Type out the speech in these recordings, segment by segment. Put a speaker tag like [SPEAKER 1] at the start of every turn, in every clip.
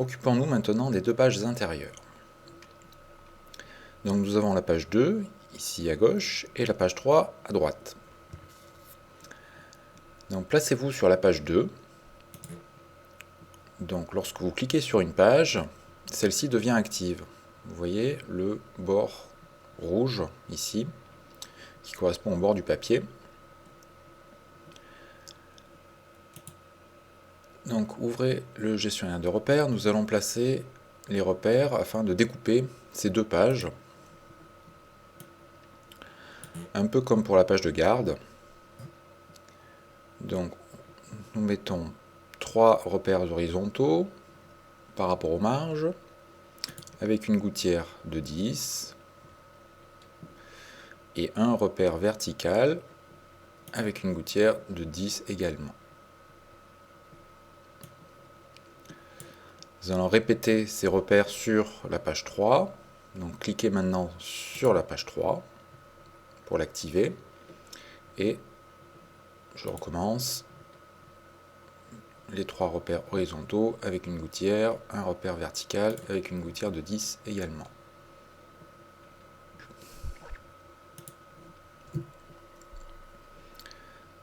[SPEAKER 1] Occupons-nous maintenant des deux pages intérieures. Donc nous avons la page 2, ici à gauche, et la page 3 à droite. Donc placez-vous sur la page 2. Donc lorsque vous cliquez sur une page, celle-ci devient active. Vous voyez le bord rouge ici, qui correspond au bord du papier. Donc ouvrez le gestionnaire de repères, nous allons placer les repères afin de découper ces deux pages. Un peu comme pour la page de garde. Donc nous mettons 3 repères horizontaux par rapport aux marges, avec une gouttière de 10, et un repère vertical avec une gouttière de 10 également. Nous allons répéter ces repères sur la page 3. Donc cliquez maintenant sur la page 3 pour l'activer. Et je recommence. Les 3 repères horizontaux avec une gouttière, un repère vertical avec une gouttière de 10 également.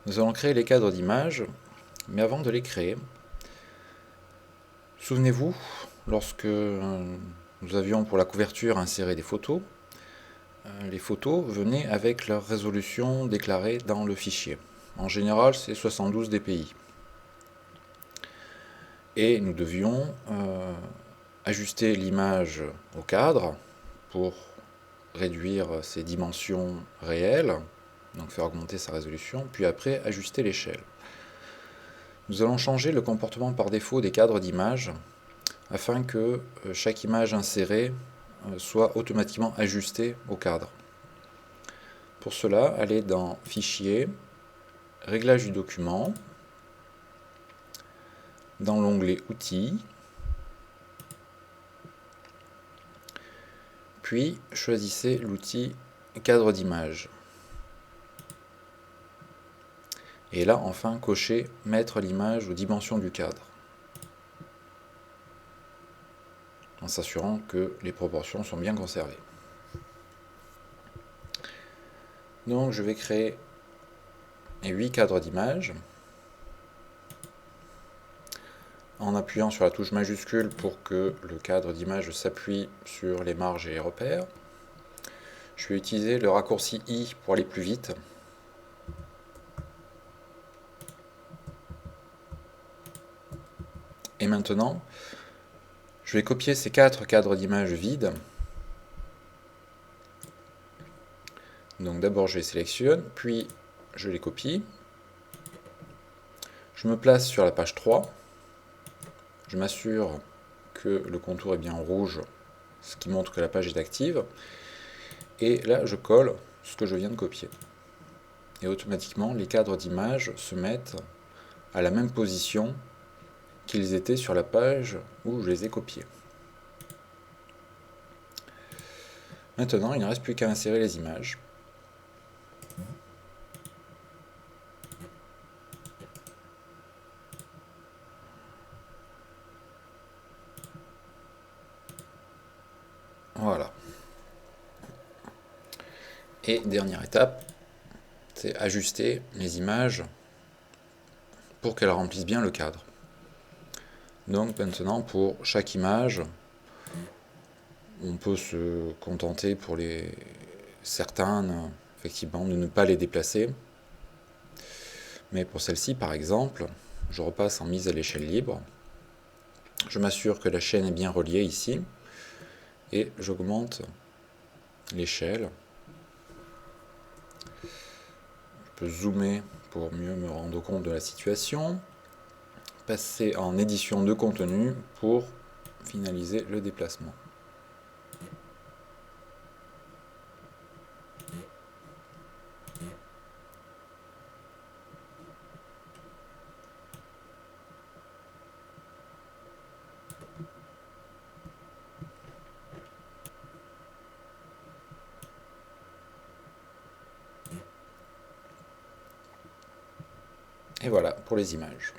[SPEAKER 1] Nous allons créer les cadres d'image, mais avant de les créer, souvenez-vous, lorsque nous avions pour la couverture inséré des photos, les photos venaient avec leur résolution déclarée dans le fichier. En général, c'est 72 dpi. Et nous devions ajuster l'image au cadre pour réduire ses dimensions réelles, donc faire augmenter sa résolution, puis après ajuster l'échelle. Nous allons changer le comportement par défaut des cadres d'image afin que chaque image insérée soit automatiquement ajustée au cadre. Pour cela, allez dans Fichier, Réglages du document, dans l'onglet Outils, puis choisissez l'outil Cadre d'image. Et là, enfin, cochez Mettre l'image aux dimensions du cadre, en s'assurant que les proportions sont bien conservées. Donc je vais créer 8 cadres d'image, en appuyant sur la touche majuscule pour que le cadre d'image s'appuie sur les marges et les repères. Je vais utiliser le raccourci I pour aller plus vite. Et maintenant, je vais copier ces 4 cadres d'image vides. Donc d'abord je les sélectionne, puis je les copie. Je me place sur la page 3. Je m'assure que le contour est bien rouge, ce qui montre que la page est active. Et là, je colle ce que je viens de copier. Et automatiquement, les cadres d'image se mettent à la même position qu'ils étaient sur la page où je les ai copiés. Maintenant, il ne reste plus qu'à insérer les images. Voilà. Et dernière étape, c'est ajuster les images pour qu'elles remplissent bien le cadre. Donc maintenant, pour chaque image, on peut se contenter pour certaines, effectivement, de ne pas les déplacer. Mais pour celle-ci, par exemple, je repasse en mise à l'échelle libre. Je m'assure que la chaîne est bien reliée ici. Et j'augmente l'échelle. Je peux zoomer pour mieux me rendre compte de la situation. Passer en édition de contenu pour finaliser le déplacement. Et voilà pour les images.